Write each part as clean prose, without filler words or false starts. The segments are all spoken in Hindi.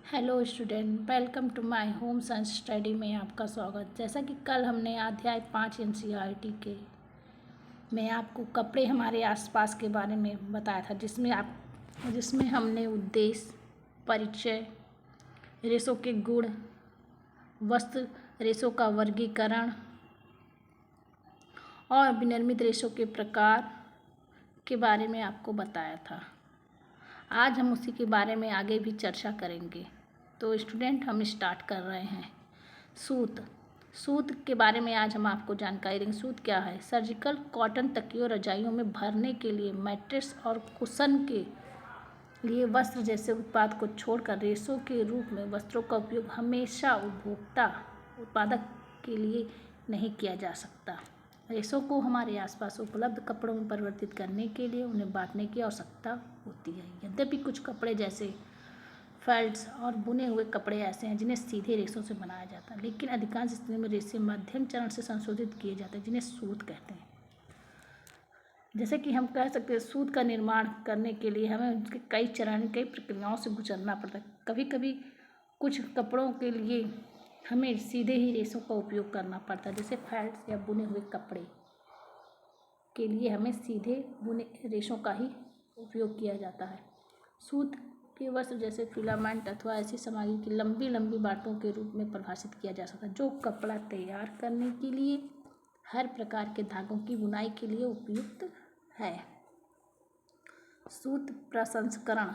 Hello student, welcome to my home science study में आपका स्वागत। जैसा कि कल हमने अध्याय 5 एनसीईआरटी के में आपको कपड़े हमारे आसपास के बारे में बताया था, जिसमें हमने उद्देश्य, परिचय, रेशों के गुण, वस्त्र रेशों का वर्गीकरण और विनिर्मित रेशों के प्रकार के बारे में आपको बताया था। आज हम उसी के बारे में आगे भी चर्चा करेंगे। तो स्टूडेंट, हम स्टार्ट कर रहे हैं। सूत के बारे में आज हम आपको जानकारी देंगे। सूत क्या है? सर्जिकल कॉटन तकियों रजाइयों में भरने के लिए, मैट्रेस और कुशन के लिए वस्त्र जैसे उत्पाद को छोड़कर रेशों के रूप में वस्त्रों का उपयोग हमेशा उत्पादक के लिए नहीं किया जा सकता। रेशों को हमारे आसपास उपलब्ध कपड़ों में परिवर्तित करने के लिए उन्हें बांटने की आवश्यकता होती है। यद्यपि कुछ कपड़े जैसे फेल्ट्स और बुने हुए कपड़े ऐसे हैं जिन्हें सीधे रेशों से बनाया जाता है, लेकिन अधिकांश स्थितियों में रेशे मध्यम चरण से संशोधित किए जाते हैं, जिन्हें सूत कहते हैं। जैसे कि हम कह सकते हैं, सूत का निर्माण करने के लिए हमें उनके कई प्रक्रियाओं से गुजरना पड़ता है। कभी कभी कुछ कपड़ों के लिए हमें सीधे ही रेशों का उपयोग करना पड़ता है। जैसे फेल्ट्स या बुने हुए कपड़े के लिए हमें सीधे बुने रेशों का ही उपयोग किया जाता है। सूत के वस्त्र जैसे फिलामेंट अथवा ऐसी सामग्री की लंबी लंबी बाटों के रूप में परिभाषित किया जा सकता है, जो कपड़ा तैयार करने के लिए हर प्रकार के धागों की बुनाई के लिए उपयुक्त है। सूत प्रसंस्करण।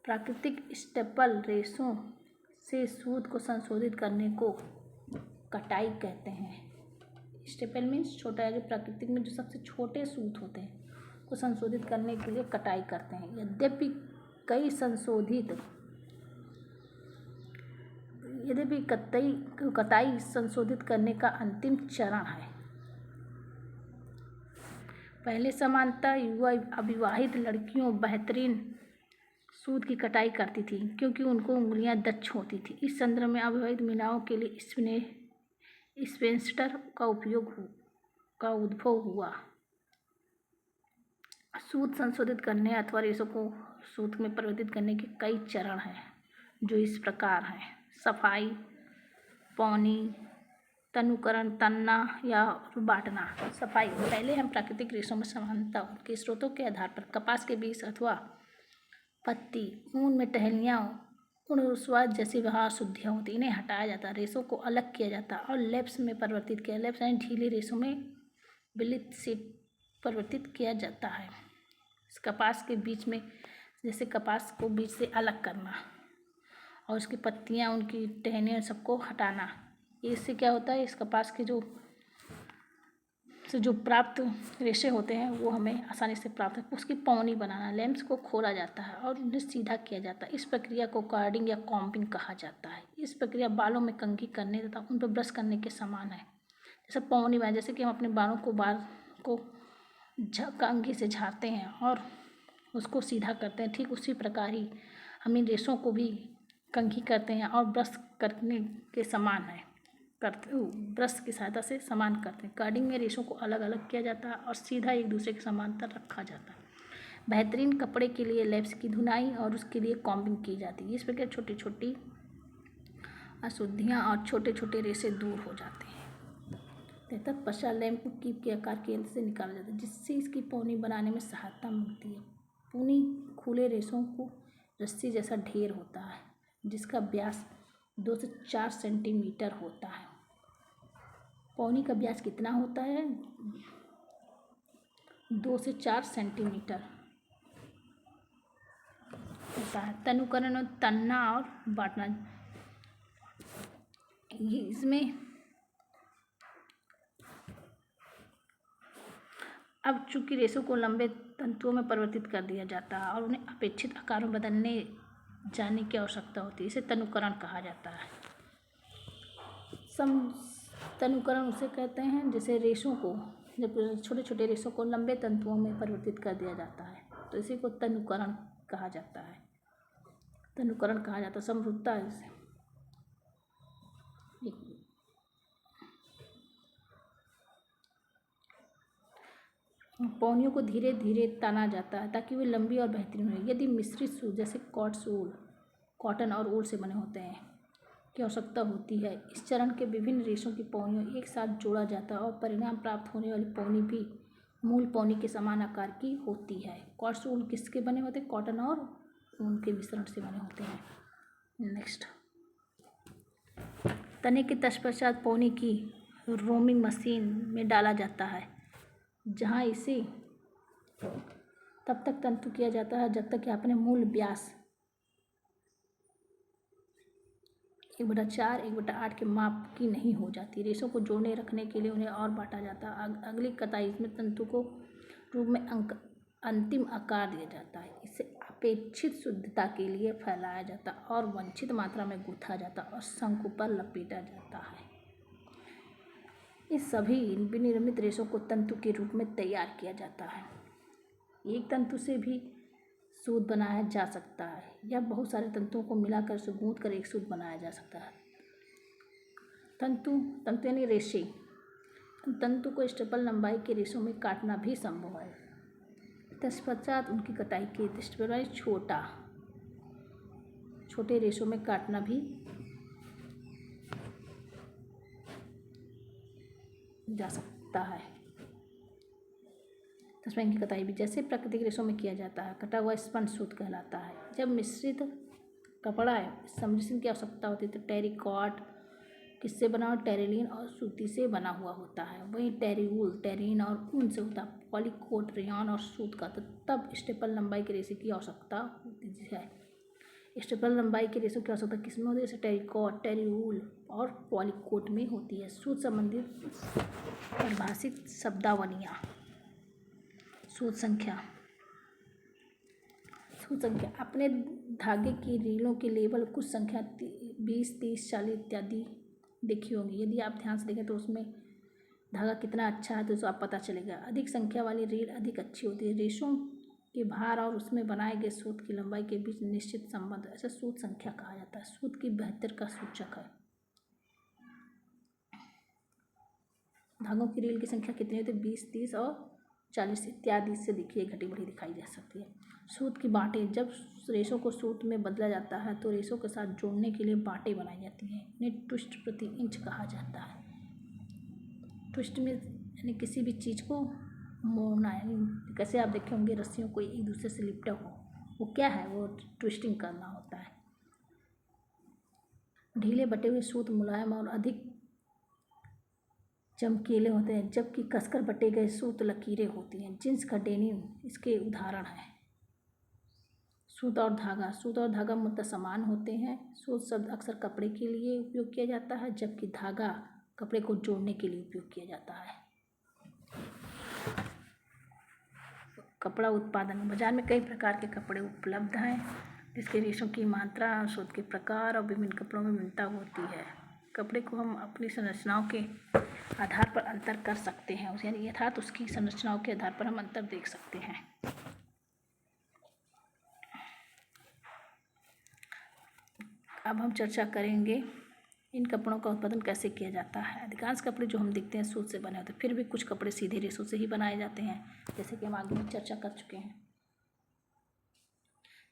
प्राकृतिक स्टेपल रेशों से सूत को संशोधित करने को कटाई कहते हैं। स्टेपल मीन्स छोटा है, जो प्राकृतिक में जो सबसे छोटे सूत होते हैं को संशोधित करने के लिए कटाई करते हैं। यद्यपि कताई संशोधित करने का अंतिम चरण है। पहले सामान्यतः युवा अविवाहित लड़कियों बेहतरीन सूत की कटाई करती थी, क्योंकि उनको उंगलियां दक्ष होती थी। इस संदर्भ में अविवाहित महिलाओं के लिए स्पेंस्टर का उद्भव हुआ। सूत संशोधित करने अथवा रेशों को सूत में परिवर्तित करने के कई चरण हैं, जो इस प्रकार हैं। सफाई, पौनी, तनुकरण, तनना या बांटना। सफाई, पहले हम प्राकृतिक रेशों में समानता उनके स्रोतों के आधार पर कपास के बीज अथवा पत्ती, ऊन में टहनियाँ, उणस्वाद जैसी वहाँ अशुद्धियाँ होती, इन्हें हटाया जाता, रेशों को अलग किया जाता और लेप्स में परिवर्तित किया। लेप्स यानी ढीली रेशों में विलित से परिवर्तित किया जाता है। कपास के बीच में, जैसे कपास को बीज से अलग करना और उसकी पत्तियाँ, उनकी टहनियाँ सबको हटाना। इससे क्या होता है, इस कपास के जो प्राप्त रेशे होते हैं वो हमें आसानी से प्राप्त है। उसकी पौनी बनाना, लेम्स को खोला जाता है और उन्हें सीधा किया जाता है। इस प्रक्रिया को कार्डिंग या कॉम्बिंग कहा जाता है। इस प्रक्रिया बालों में कंघी करने तथा उन पर ब्रश करने के समान है। जैसे पौनी बनाए, जैसे कि हम अपने बाल को कंघी से झाड़ते हैं और उसको सीधा करते हैं, ठीक उसी प्रकार ही हम इन रेशों को भी कंघी करते हैं और ब्रश करने के समान है, ब्रश की सहायता से समान करते हैं। कार्डिंग में रेशों को अलग अलग किया जाता है और सीधा एक दूसरे के समांतर रखा जाता है। बेहतरीन कपड़े के लिए लेप्स की धुनाई और उसके लिए कॉम्बिंग की जाती है। इस प्रकार छोटी छोटी अशुद्धियाँ और छोटे छोटे रेशे दूर हो जाते हैं। तत्पश्चात लैम्प को कीप के आकार के यंत्र से निकाला जाता है, जिससे इसकी पौनी बनाने में सहायता मिलती है। पूनी खुले रेशों को रस्सी जैसा ढेर होता है, जिसका व्यास 2 से 4 सेंटीमीटर होता है। पौनी का व्यास कितना होता है? 2 से 4 सेंटीमीटर होता है। तनुकरण और तनना और बांटना, इसमें अब चूंकि रेशों को लंबे तंतुओं में परिवर्तित कर दिया जाता है और उन्हें अपेक्षित आकार में बदलने जाने की आवश्यकता होती है, इसे तनुकरण कहा जाता है। तनुकरण उसे कहते हैं जैसे रेशों को, जब छोटे छोटे रेशों को लंबे तंतुओं में परिवर्तित कर दिया जाता है, तो इसी को तनुकरण कहा जाता है। समरूपता है। पौनियों को धीरे धीरे ताना जाता है ताकि वे लंबी और बेहतरीन हो। यदि मिश्रित सूत जैसे कॉटन और ऊल से बने होते हैं की आवश्यकता होती है। इस चरण के विभिन्न रेशों की पौनियों एक साथ जोड़ा जाता है और परिणाम प्राप्त होने वाली पौनी भी मूल पौनी के समान आकार की होती है। कॉटन ऊल किसके बने होते हैं? कॉटन और ऊन के मिश्रण से बने होते हैं। नेक्स्ट, तने के तत्पश्चात पौनी की रोमिंग मशीन में डाला जाता है, जहां इसे तब तक तंतु किया जाता है जब तक कि अपने मूल व्यास 1/4 1/8 के माप की नहीं हो जाती। रेशों को जोड़ने रखने के लिए उन्हें और बांटा जाता है। अगली कताई इसमें तंतु को रूप में अंतिम आकार दिया जाता है। इसे अपेक्षित शुद्धता के लिए फैलाया जाता है और वांछित मात्रा में गूंथा जाता है और शंकु पर लपेटा जाता है। इस सभी विनिर्मित रेशों को तंतु के रूप में तैयार किया जाता है। एक तंतु से भी सूत बनाया जा सकता है या बहुत सारे तंतुओं को मिलाकर उसे गूंथ कर एक सूत बनाया जा सकता है। तंतु यानी रेशे। तंतु को स्टेपल लंबाई के रेशों में काटना भी संभव है। तत्पश्चात उनकी कटाई की स्टेपल छोटे रेशों में काटना भी जा सकता है। तस्वीर की कटाई भी जैसे प्राकृतिक रेशों में किया जाता है। कटा हुआ स्पंज सूत कहलाता है। जब मिश्रित कपड़ा सम्मिश्रण की आवश्यकता होती है तो टेरिकॉट किससे बना हो? टेरिलीन और सूती से बना हुआ होता है। वहीं टेरिवूल टेरिन और ऊन से होता है। पॉलीकोट रेयॉन और सूत का। तो तब स्टेपल लंबाई के रेशे की आवश्यकता होती है। स्टेपल लंबाई के रेशों की आवश्यकता किसमें होती है? जैसे टेरिकॉट टेरिवूल और पॉलीकोट में होती है। सूत संबंधित परिभाषित शब्दावलियाँ। सूत संख्या अपने धागे की रीलों के लेबल कुछ संख्या 20 30 40 इत्यादि देखी होंगी। यदि आप ध्यान से देखें तो उसमें धागा कितना अच्छा है तो उसको आप पता चलेगा। अधिक संख्या वाली रील अधिक अच्छी होती है। रेशों के भार और उसमें बनाए गए सूत की लंबाई के बीच निश्चित संबंध ऐसे सूत संख्या कहा जाता है। सूत की बेहतर का सूचक है। धागों की रील की संख्या कितनी होती है? 20 30 और 40 इत्यादि से देखिए घटी बढ़ी दिखाई जा सकती है। सूत की बाटें। जब रेशों को सूत में बदला जाता है तो रेशों के साथ जोड़ने के लिए बाटें बनाई जाती हैं। इन्हें ट्विस्ट प्रति इंच कहा जाता है। ट्विस्ट में यानी किसी भी चीज़ को मोड़ना, यानी कैसे आप देखे होंगे रस्सियों को एक दूसरे से लिपटा हो, वो क्या है? वो ट्विस्टिंग करना होता है। ढीले बटे हुए सूत मुलायम और अधिक चमकीले होते हैं, जबकि कसकर बटे गए सूत लकीरें होती हैं। जींस का डेनिम इसके उदाहरण है। सूत और धागा मुद्दा समान होते हैं। सूत शब्द अक्सर कपड़े के लिए उपयोग किया जाता है, जबकि धागा कपड़े को जोड़ने के लिए उपयोग किया जाता है। कपड़ा उत्पादन। बाजार में कई प्रकार के कपड़े उपलब्ध हैं, जिसके रेशों की मात्रा, सूत के प्रकार और विभिन्न कपड़ों में भिन्नता होती है। कपड़े को हम अपनी संरचनाओं के आधार पर अंतर कर सकते हैं, यानी अर्थात उसकी संरचनाओं के आधार पर हम अंतर देख सकते हैं। अब हम चर्चा करेंगे इन कपड़ों का उत्पादन कैसे किया जाता है। अधिकांश कपड़े जो हम देखते हैं सूत से बने होते हैं, फिर भी कुछ कपड़े सीधे रेशों से ही बनाए जाते हैं, जैसे कि हम आगे में चर्चा कर चुके हैं।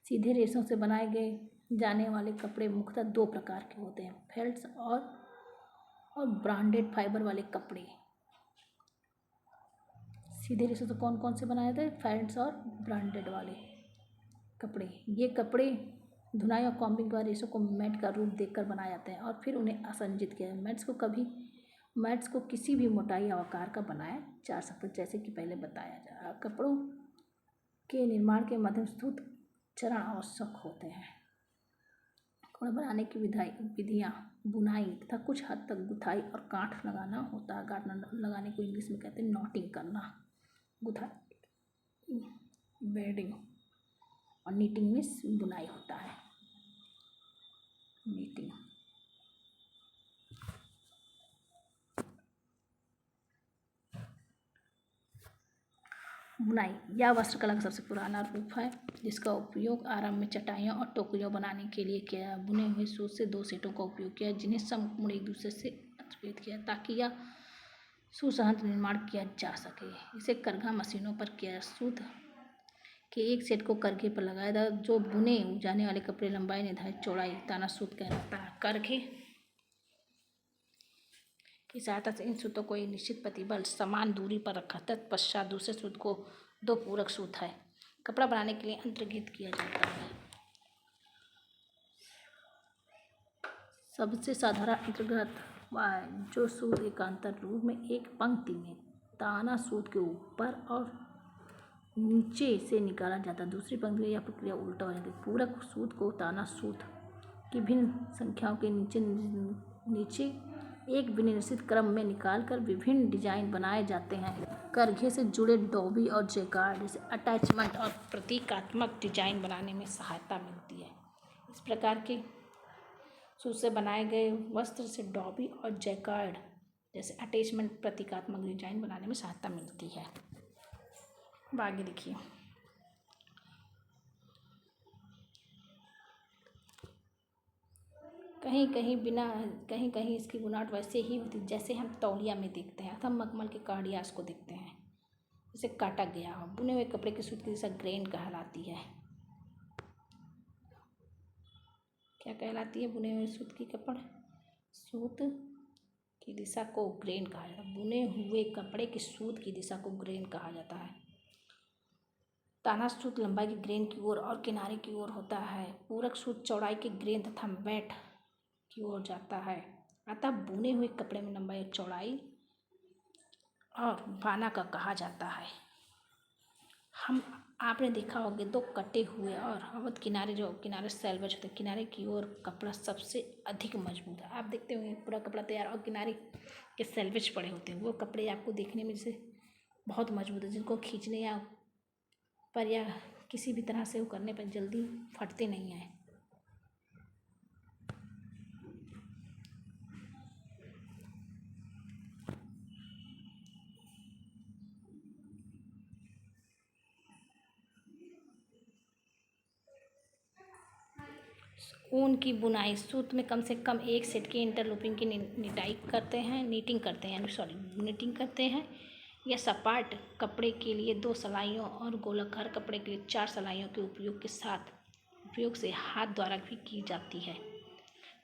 सीधे रेशों से बनाए गए जाने वाले कपड़े मुख्यतः 2 प्रकार के होते हैं, फेल्ट्स और ब्रांडेड फाइबर वाले कपड़े। सीधे रेशों से कौन कौन से बनाए जाते हैं? फेल्ट्स और ब्रांडेड वाले कपड़े। ये कपड़े धुनाई और कॉम्बिंग द्वारा रेशों को मैट का रूप देकर बनाए जाते हैं और फिर उन्हें आसंजित किया जाता है। मैट्स को किसी भी मोटाई या आकार का बनाया जा सकता है, जैसे कि पहले बताया जा। कपड़ों के निर्माण के माध्यम सूत चरण आवश्यक होते हैं। कपड़ा बनाने की विधियाँ बुनाई तथा कुछ हद तक गुथाई और गांठ लगाना होता है। गांठ लगाने को इंग्लिश में कहते हैं नॉटिंग करना। गुथाई बेडिंग और नीटिंग में बुनाई होता है। नीटिंग बुनाई यह वस्त्रकला का सबसे पुराना रूप है, जिसका उपयोग आरंभ में चटाइयों और टोकरियों बनाने के लिए किया। बुने हुए सूत से 2 सेटों का उपयोग किया, जिन्हें समकोण एक दूसरे से अतिरिक्त किया ताकि यह सुसंहत निर्माण किया जा सके। इसे करघा मशीनों पर किया। सूत कि एक सेट को करघे पर लगाया था। जो बुने जाने वाले कपड़े लंबाई निर्धारित चौड़ाई ताना सूत कहलाता है। करघे की सहायता से इन सूतों को एक निश्चित प्रतिबल समान दूरी पर रखा, तत्पश्चात दूसरे सूत को दो पूरक सूत है कपड़ा बनाने के लिए अंतर्गत किया जाता है। सबसे साधारण अंतर्गत वह है जो सूत एकांतर रूप में एक पंक्ति में ताना सूत के ऊपर और नीचे से निकाला जाता है। दूसरी पंक्ति में यह प्रक्रिया उल्टा हो जाती है। पूरक सूत को ताना सूत की भिन्न संख्याओं के नीचे एक विनिर्देशित क्रम में निकालकर विभिन्न डिजाइन बनाए जाते हैं। करघे से जुड़े डॉबी और जैकार्ड जैसे अटैचमेंट और प्रतीकात्मक डिजाइन बनाने में सहायता मिलती है। इस प्रकार के सूत से बनाए गए वस्त्र से डॉबी और जैकार्ड जैसे अटैचमेंट प्रतीकात्मक डिजाइन बनाने में सहायता मिलती है। अब आगे देखिए, कहीं कहीं इसकी बुनाट वैसे ही होती जैसे हम तौलिया में देखते हैं अथवा मखमल के कार्डियास को देखते हैं, जैसे काटा गया हो। बुने हुए कपड़े की सूत की दिशा ग्रेन कहलाती है। क्या कहलाती है? बुने हुए सूत की सूत की दिशा को ग्रेन कहा जाता है। बुने हुए कपड़े की सूत की दिशा को ग्रेन कहा जाता है। ताना सूत लंबाई के ग्रेन की ओर और किनारे की ओर होता है। पूरक सूत चौड़ाई के ग्रेन तथा बैठ की ओर जाता है। अतः बुने हुए कपड़े में लंबाई और चौड़ाई और बाना का कहा जाता है। आपने देखा होगा दो कटे हुए और अवध किनारे सेल्वेज होते हैं, किनारे की ओर कपड़ा सबसे अधिक मजबूत है। आप देखते होंगे पूरा कपड़ा तैयार और किनारे के सेल्वेज पड़े होते हैं, वो कपड़े आपको देखने में जैसे बहुत मजबूत है, जिनको खींचने या किसी भी तरह से वो करने पर जल्दी फटते नहीं हैं। ऊन की बुनाई सूत में कम से कम एक सेट की इंटरलूपिंग की नीटिंग करते हैं या सपाट कपड़े के लिए 2 सलाइयों और गोलाकार कपड़े के लिए 4 सलाइयों के उपयोग से हाथ द्वारा भी की जाती है।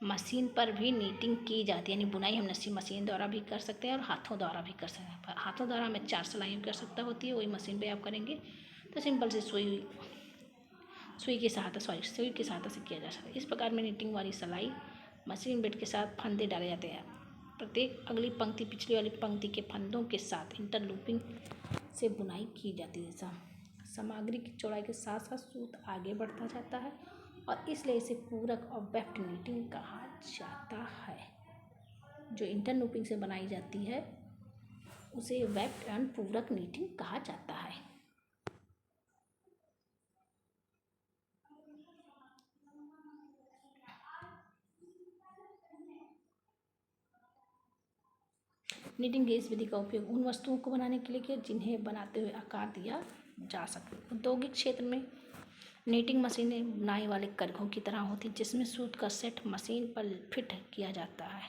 मशीन पर भी नीटिंग की जाती है, यानी बुनाई हम मशीन द्वारा भी कर सकते हैं और हाथों द्वारा भी कर सकते हैं। पर हाथों द्वारा हमें 4 सलाइयों की आवश्यकता होती है, वही मशीन पे आप करेंगे तो सिंपल से सुई की सहायता से किया जा सकता है। इस प्रकार में नीटिंग वाली सलाई मशीन बेड के साथ फंदे डाले जाते हैं। प्रत्येक अगली पंक्ति पिछली वाली पंक्ति के फंदों के साथ इंटरलूपिंग से बुनाई की जाती है। सामग्री की चौड़ाई के साथ साथ सूत आगे बढ़ता जाता है और इसलिए इसे पूरक और वेफ्ट नीटिंग कहा जाता है। जो इंटरलूपिंग से बनाई जाती है उसे वेफ्ट एंड पूरक नीटिंग कहा जाता है। नीटिंग की इस विधि का उपयोग उन वस्तुओं को बनाने के लिए किया जिन्हें बनाते हुए आकार दिया जा सके। औद्योगिक क्षेत्र में नीटिंग मशीनें बुनाई वाले करघों की तरह होती, जिसमें सूत का सेट मशीन पर फिट किया जाता है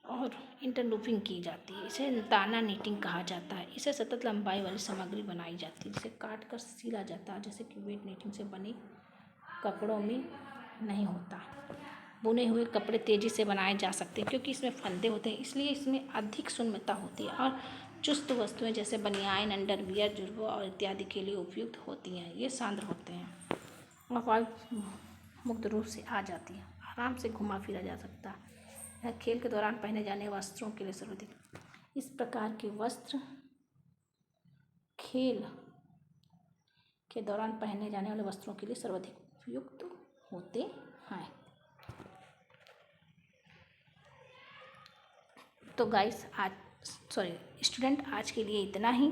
और इंटरलूपिंग की जाती है। इसे ताना नीटिंग कहा जाता है। इसे सतत लंबाई वाली सामग्री बनाई जाती है, जिसे काट कर सिला जाता है, जैसे कि वेट नीटिंग से बने कपड़ों में नहीं होता। बुने हुए कपड़े तेज़ी से बनाए जा सकते हैं क्योंकि इसमें फंदे होते हैं, इसलिए इसमें अधिक सुन्नता होती है और चुस्त वस्तुएं जैसे बनियान, अंडरवियर, जुर्बों और इत्यादि के लिए उपयुक्त होती हैं। ये सांद्र होते हैं और वायु मुक्त रूप से आ जाती है, आराम से घुमा फिरा जा सकता है। यह खेल के दौरान पहने जाने वस्त्रों के लिए सर्वाधिक इस प्रकार के वस्त्र खेल के दौरान पहने जाने वाले वस्त्रों के लिए सर्वाधिक उपयुक्त होते हैं। तो गाइस स्टूडेंट आज के लिए इतना ही।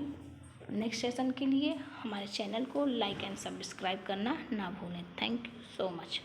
नेक्स्ट सेशन के लिए हमारे चैनल को लाइक एंड सब्सक्राइब करना ना भूलें। Thank you so much.